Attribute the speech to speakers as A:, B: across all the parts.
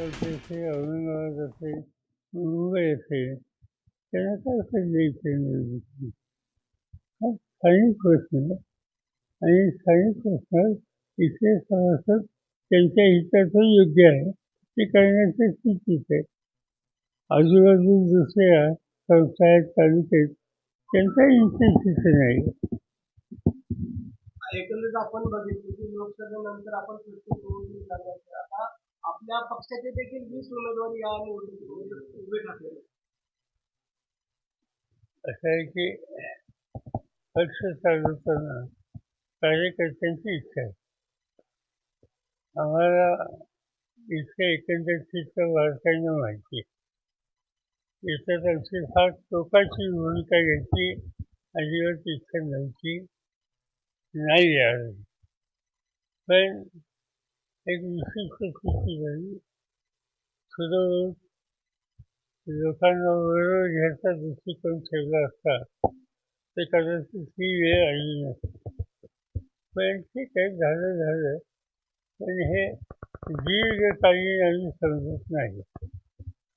A: अमरावती औरंगाबाद असेल, मुंबई असेल, त्यांना काय करायचं निवडणुकीत? हा स्थानिक प्रश्न आहे आणि स्थानिक प्रश्नात इथले सभासद त्यांच्या हिताचं योग्य आहे ते करण्याचं स्थितीत आहे. आजूबाजूला दुसऱ्या संस्था आहेत, तालुके आहेत, त्यांचा इंटरेस्ट तिथे नाही.
B: एकंदरीत आपण बघितलं की लोकसभेनंतर आपण प्रत्येक निवडणूक लागत आता आपल्या पक्षाचे देखील 20 उमेदवार या निवडणुकीत उभे ठाकले.
A: असं आहे की पक्ष चालवताना कार्यकर्त्यांची इच्छा आहे. आम्हाला इथल्या एकंदरीतचं वारकाईनं माहिती आहे. याच्यात आमची फार टोकाची भूमिका घ्यायची अजिबात इच्छा नव्हती, नाही यावेळी. पण एक विशिष्ट स्थिती झाली. सुरू लोकांना बरोबर घ्यायचा दृष्टिकोन ठेवला असता तर कदाचित ही वेळ आली नसती. पण ठीक आहे, झालं. पण हे दीर्घकालीन आम्ही समजत नाही.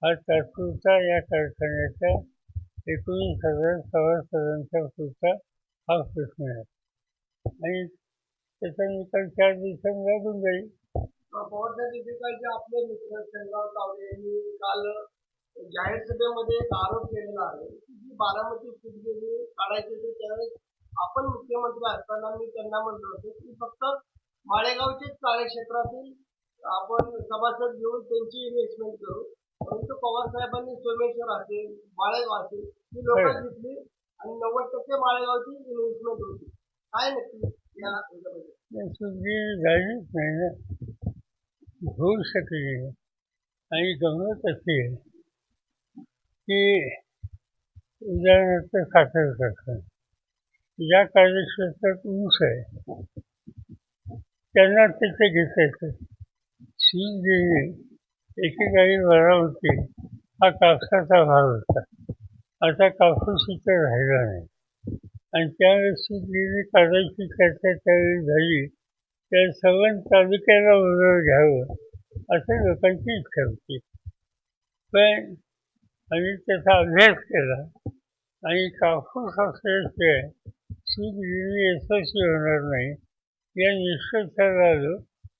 A: हा तात्पुरता या कारखान्याच्या 19,000 सभासदांच्या पुरता हा प्रश्न आहे आणि त्याचा निकाल 4 दिवसांनी लागून जाईल.
B: पवारसाहेब एकेकाळचे आपले मित्र चंद्रराव तावरे यांनी काल जाहीर सभेमध्ये एक आरोप केलेला आहे की जी बारामती सीट काढायची होती त्यावेळेस आपण मुख्यमंत्री असताना मी त्यांना म्हटलं होतं की फक्त माळेगावचेच कार्यक्षेत्रातील आपण सभासद घेऊन त्यांची इन्व्हेस्टमेंट करू. परंतु पवारसाहेबांनी सोमेश्वर असेल, माळेगाव असेल ही लोक घेतली आणि 90% माळेगावची इन्व्हेस्टमेंट होती. काय नक्की या
A: झालीच नाही ना, होऊ शकली. आणि गंमत अशी आहे की उदाहरणार्थ साखर कारखाना, ज्या कार्यक्षेत्रात ऊस आहे त्यांना तिथे घेता येतं. सूतगिरणी एकेकाळी बारामती हा कापसाचा भाग होता, आता कापूस इथं राहिला नाही आणि त्यावेळेस सूतगिरणी काढायची चर्चा त्यावेळी झाली. त्या सर्व तालुक्याला बरोबर घ्यावं असं लोकांची इच्छा होती. पण आम्ही त्याचा अभ्यास केला आणि कापूस असल्याशिवाय सूतगिरणी यशस्वी होणार नाही या निष्कर्षाला आलो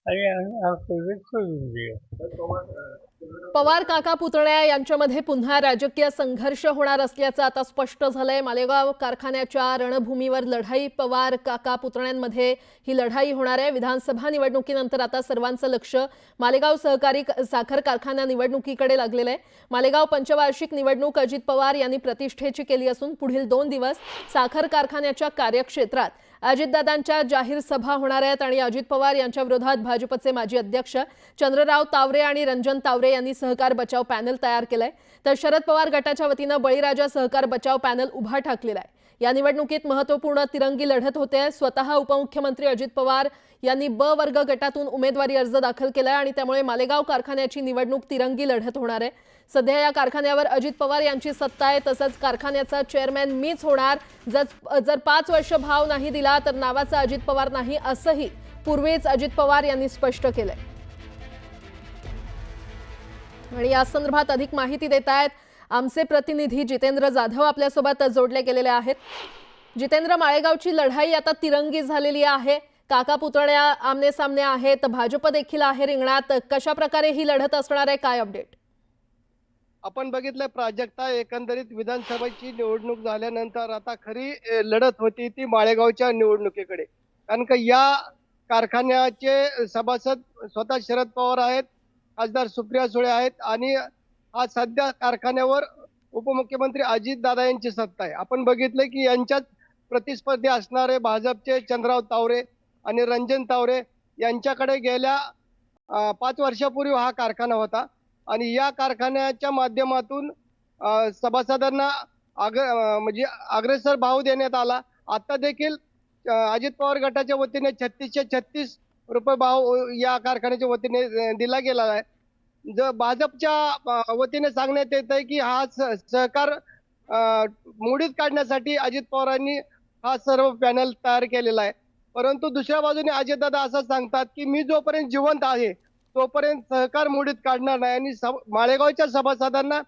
A: आणि आम्ही हा प्रोजेक्ट सोडून दिला.
C: पवार काका पुतण्या यांच्यामध्ये पुन्हा राजकीय संघर्ष होणार असल्याचं आता स्पष्ट झालंय. मालेगाव कारखान्याच्या रणभूमीवर लढाई, पवार काका पुतण्यांमध्ये ही लढाई होणार आहे. विधानसभा निवडणुकीनंतर आता सर्वांचं लक्ष मालेगाव सहकारी साखर कारखाना निवडणुकीकडे लागलेलं आहे. मालेगाव पंचवार्षिक निवडणूक अजित पवार यांनी प्रतिष्ठेची केली असून पुढील 2 दिवस साखर कारखान्याच्या कार्यक्षेत्रात अजितदादांच्या जाहीर सभा होणार आहेत आणि अजित पवार यांच्या विरोधात भाजपचे माजी अध्यक्ष चंद्रराव तावरे आणि रंजन तावरे यांनी सहकार बचाव पॅनल तयार केलंय. तर शरद पवार गटाच्या वतीनं बळीराजा सहकार बचाव पॅनल उभा ठाकलेला आहे. या निवडणुकीत महत्त्वपूर्ण तिरंगी लढत होते. स्वतः उपमुख्यमंत्री अजित पवार यांनी ब वर्ग गटातून उमेदवारी अर्ज दाखल केलाय आणि त्यामुळे मालेगाव कारखान्याची निवडणूक तिरंगी लढत होणार आहे. सध्या या कारखान्यावर अजित पवार यांची सत्ता आहे. तसंच कारखान्याचा चेअरमॅन मीच होणार. जर 5 वर्ष भाव नाही दिला तर नावाचा अजित पवार नाही असंही पूर्वीच अजित पवार यांनी स्पष्ट केलंय. आणि या संदर्भात अधिक माहिती देत आहेत आमचे प्रतिनिधी जितेंद्र जाधव आपल्यासोबत जोडले गेलेले आहेत. जितेंद्र, माळेगावची लढाई आता तिरंगी झालेली आहे. काका पुतण्या आमने सामने आहेत, भाजप देखील आहे रिंगणात. कशा प्रकारे ही लढत असणार आहे, काय अपडेट?
B: आपण बघितलं प्राजक्ता, एकंदरीत विधानसभेची निवडणूक झाल्यानंतर आता खरी लढत होती ती माळेगावच्या निवडणुकीकडे. कारण का या कारखान्याचे सभासद स्वतः शरद पवार आहेत, खासदार सुप्रिया सुळे आहेत आणि आज सध्या कारखान्यावर उपमुख्यमंत्री अजितदादा यांची सत्ता आहे. आपण बघितलं की यांच्यात प्रतिस्पर्धी असणारे भाजपचे चंद्रराव तावरे आणि रंजन तावरे यांच्याकडे गेल्या 5 वर्षापूर्वी हा कारखाना होता आणि या कारखान्याच्या माध्यमातून सभासदांना म्हणजे अग्रेसर भाव देण्यात आला. आता देखील अजित पवार गटाच्या वतीने 3636 रुपये भाव या कारखान्याच्या वतीने दिला गेला आहे. भाजपच्या वतीने सांगण्यात येत आहे की हा सहकार मोडीत काढण्यासाठी अजित पवारांनी हा सर्व पॅनल तयार केलेला आहे. परंतु दुसऱ्या बाजूने अजितदादा असं सांगतात की मी जोपर्यंत जिवंत आहे तोपर्यंत सहकार मोडीत काढणार नाही आणि माळेगावच्या सभासदांना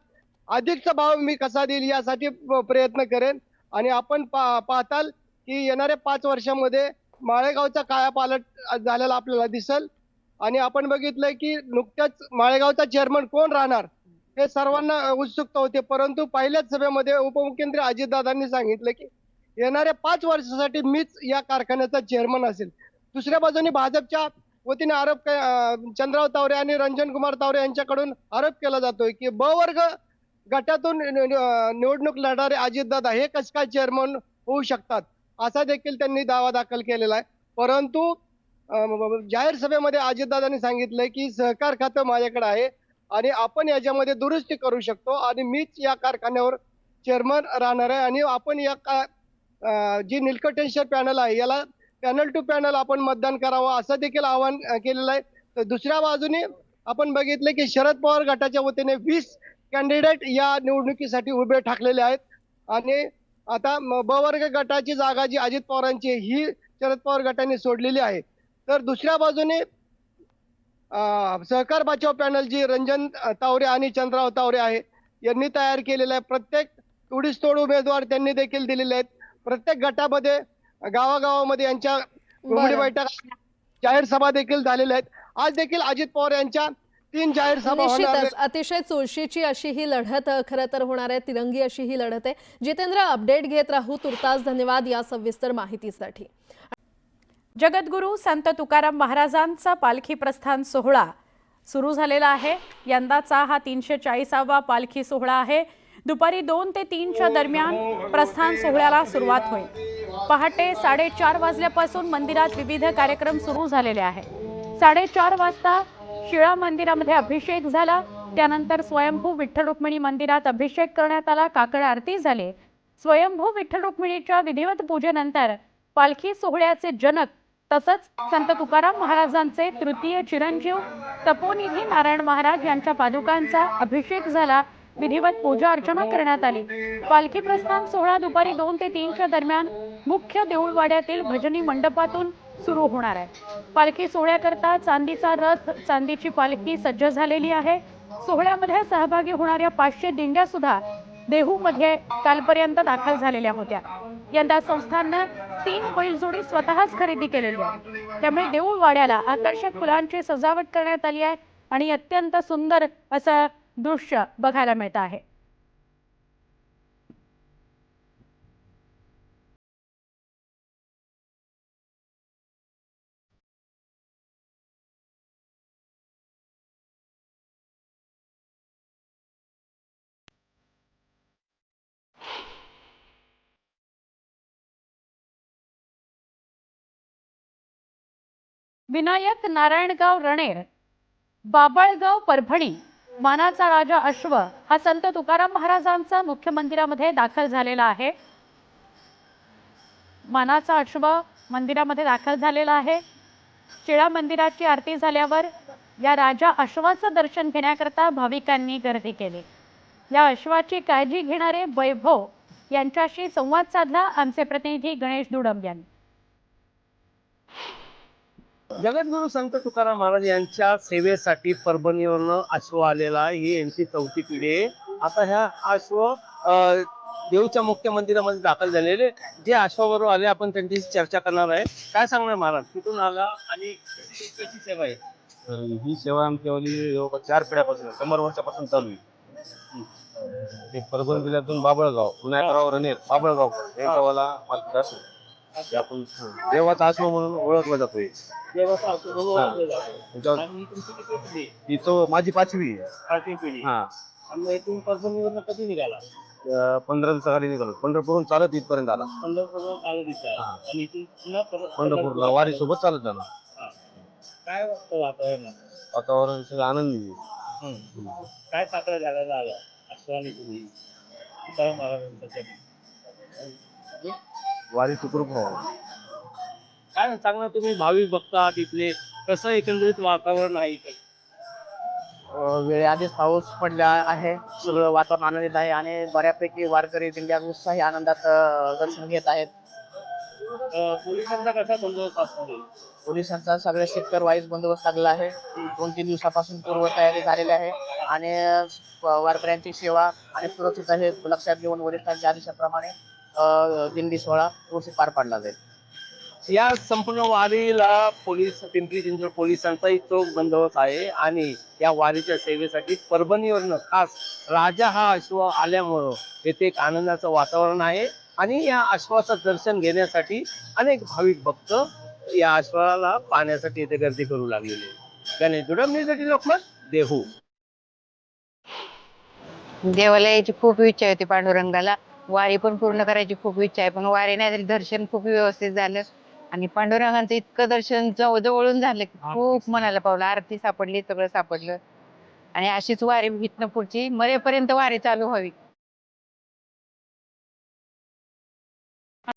B: अधिकचा भाव मी कसा देईल यासाठी प्रयत्न करेन. आणि आपण पाहताल की येणाऱ्या 5 वर्षामध्ये माळेगावचा कायापालट झालेला आपल्याला दिसेल. आणि आपण बघितलंय की नुकत्याच माळेगावचा चेअरमन कोण राहणार हे सर्वांना उत्सुकता होते, परंतु पहिल्याच सभेमध्ये उपमुख्यमंत्री अजितदादांनी सांगितलं की येणाऱ्या 5 वर्षासाठी मीच या कारखान्याचा चेअरमन असेल. दुसऱ्या बाजूने भाजपच्या वतीने चंद्रराव तावरे आणि रंजन कुमार तावरे यांच्याकडून आरोप केला जातोय की ब वर्ग गटातून निवडणूक लढणारे अजितदादा हे कसं काय चेअरमन होऊ शकतात, असा देखील त्यांनी दावा दाखल केलेला आहे. परंतु जाहीर सभेमध्ये अजितदादांनी सांगितलंय की सहकार खातं माझ्याकडे आहे आणि आपण याच्यामध्ये दुरुस्ती करू शकतो आणि मीच या कारखान्यावर चेअरमन राहणार आहे. आणि आपण जी निलकंठेश्वर पॅनल आहे याला पॅनल टू पॅनल आपण मतदान करावं असं देखील आवाहन केलेलं आहे. तर दुसऱ्या बाजूने आपण बघितलं की शरद पवार गटाच्या वतीने 20 कॅन्डिडेट या निवडणुकीसाठी उभे ठाकलेले आहेत. आणि आता ब वर्ग गटाची जागा जी अजित पवारांची ही शरद पवार गटाने सोडलेली आहे. तर दुसऱ्या बाजूने सहकार बचाव पॅनल जी रंजन तावरे आणि चंद्रराव तावरे आहे यांनी तयार केलेलं आहे. प्रत्येक तोडीस-तोड उमेदवार त्यांनी देखील दिलेले आहेत. प्रत्येक गटामध्ये गावागावामध्ये यांच्या घोंगडी बैठक जाहीर सभा देखील झालेल्या आहेत. आज देखील अजित पवार यांच्या 3 जाहीर सभा होणार आहेत.
C: निश्चितच अतिशय चुरशीची अशी ही लढत खरं तर होणार आहे, तिरंगी अशी ही लढत आहे. जितेंद्र, अपडेट घेत राहू. तुर्तास धन्यवाद या सविस्तर माहितीसाठी.
D: जगद्गुरू संत तुकाराम महाराजांचा पालखी प्रस्थान सोहळा सुरू झालेला आहे. यंदाचा हा 340वा पालखी सोहळा आहे. दुपारी 2 ते 3च्या दरम्यान प्रस्थान सोहळ्याला सुरुवात होईल. पहाटे 4:30 वाजल्यापासून मंदिरात विविध कार्यक्रम सुरू झालेले आहे. 4:30 वाजता शिळा मंदिरामध्ये अभिषेक झाला. त्यानंतर स्वयंभू विठ्ठल रुक्मिणी मंदिरात अभिषेक करण्यात आला. काकड आरती झाली. स्वयंभू विठ्ठल रुक्मिणीच्या विधिवत पूजेनंतर पालखी सोहळ्याचे जनक तसंच संत तुकाराम महाराजांचे तृतीय चिरंजीव तपोनिधी नारायण महाराज यांच्या पादुकांचा अभिषेक झाला. विधिवत पूजा अर्चना करण्यात आली. पालखी प्रस्थान सोहळा दुपारी 2 ते 3च्या दरम्यान मुख्य देऊळवाड्यातील भजनी मंडपातून सुरू होणार आहे. पालखी सोहळ्याकरता चांदीचा रथ, चांदीची पालखी सज्ज झालेली आहे. सोहळ्यामध्ये सहभागी होणाऱ्या 500 दिंड्या सुद्धा देहूमध्ये कालपर्यंत दाखल झालेल्या होत्या. यंदा संस्थाननं 3 बैलजोडी स्वतःच खरेदी केलेली आहे. त्यामुळे देऊळवाड्याला आकर्षक फुलांची सजावट करण्यात आली आहे आणि अत्यंत सुंदर असं दृश्य बघायला मिळत आहे. विनायक नारायणगाव रणेर, बाबळगाव परभणी, मानाचा राजा अश्व हा संत तुकाराम महाराजांचा मुख्य मंदिरामध्ये दाखल झालेला आहे. मानाचा अश्व मंदिरामध्ये दाखल झालेला आहे. शिळा मंदिराची आरती झाल्यावर या राजा अश्वाचं दर्शन घेण्याकरता भाविकांनी गर्दी केली. या अश्वाची काळजी घेणारे वैभव यांच्याशी संवाद साधला आमचे प्रतिनिधी गणेश दुडम यांनी.
E: जगद्गुरू संत तुकाराम महाराज यांच्या सेवेसाठी परभणीवरनं अश्व आलेला आहे. ही यांची 4थी पिढी आहे. आता ह्या अश्व देऊच्या मुख्य मंदिरामध्ये दाखल झालेले. जे अश्वाबरोबर आले आपण त्यांच्याशी चर्चा करणार आहे. काय सांगणार महाराज, कुठून आला आणि कशी सेवा आहे?
F: ही सेवा आमच्यावाली 4 पिढ्यापासून 100 वर्षापासून चालू आहे. ते परभणी जिल्ह्यातून बाबळगाव, विनायकराव रणेर बाबळगाव या गावाला मालकी असून आपण देवाचा आश्रम म्हणून ओळखला जातोय. ही तो माझी 5वी आहे. हा,
E: इथून परभणीवरनं कधी निघाला?
F: 15 दिवसाखाली निघालो. पंढरपूरहून चालत इथपर्यंत आला. पंढरपूरला वारी सोबत चालत झाला.
E: काय वाटतं वातावरण?
F: वातावरण सगळं आनंदी आहे.
E: काय साकडं घालायला आला अश्वानी तुम्ही तुकाराम महाराजांच्या?
F: वारी सुखरूप व्हावं.
E: काय सांगणार तुम्ही, भाविक बघता तिथले, कसं एकंदरीत वातावरण आहे इथे?
G: वेळेआधीच पाऊस पडला आहे. सगळं वातावरण आनंदित आहे आणि बऱ्यापैकी वारकरी दिंड्या उत्साही आनंदात दर्शन घेत आहेत.
E: पोलिसांचा कसा बंदोबस्त असतो?
G: पोलिसांचा सगळ्या सेक्टर वाईज बंदोबस्त लागला आहे. 2-3 दिवसापासून पूर्वतयारी झालेली आहे आणि वारकऱ्यांची सेवा आणि सुरक्षितता हे लक्षात घेऊन वरिष्ठांच्या आदेशाप्रमाणे दिंडी सोहळा व्यवस्थित पार पाडला जाईल.
E: या संपूर्ण वारीला पिंपरी चिंचवड पोलिसांचाही चोख बंदोबस्त आहे आणि या वारीच्या सेवेसाठी परभणीवरनं खास राजा हा अश्व आल्यामुळं येथे एक आनंदाचं वातावरण आहे आणि या अश्वाचं दर्शन घेण्यासाठी अनेक भाविक भक्त या अश्वाला पाहण्यासाठी येथे गर्दी करू लागलेली आहे. गणेश दुडमणीसाठी लोकमत देहू.
H: देवाला यायची खूप इच्छा होती पांडुरंगाला. वारी पण पूर्ण करायची खूप इच्छा आहे, पण वारी नाही तरी दर्शन खूप व्यवस्थित झालं आणि पांडुरंगाचं इतकं दर्शन जवळून झालं की खूप मनाला पावलं. आरती सापडली, सगळं सापडलं आणि अशीच वारी इथनं पुढची मरेपर्यंत वारी चालू व्हावी.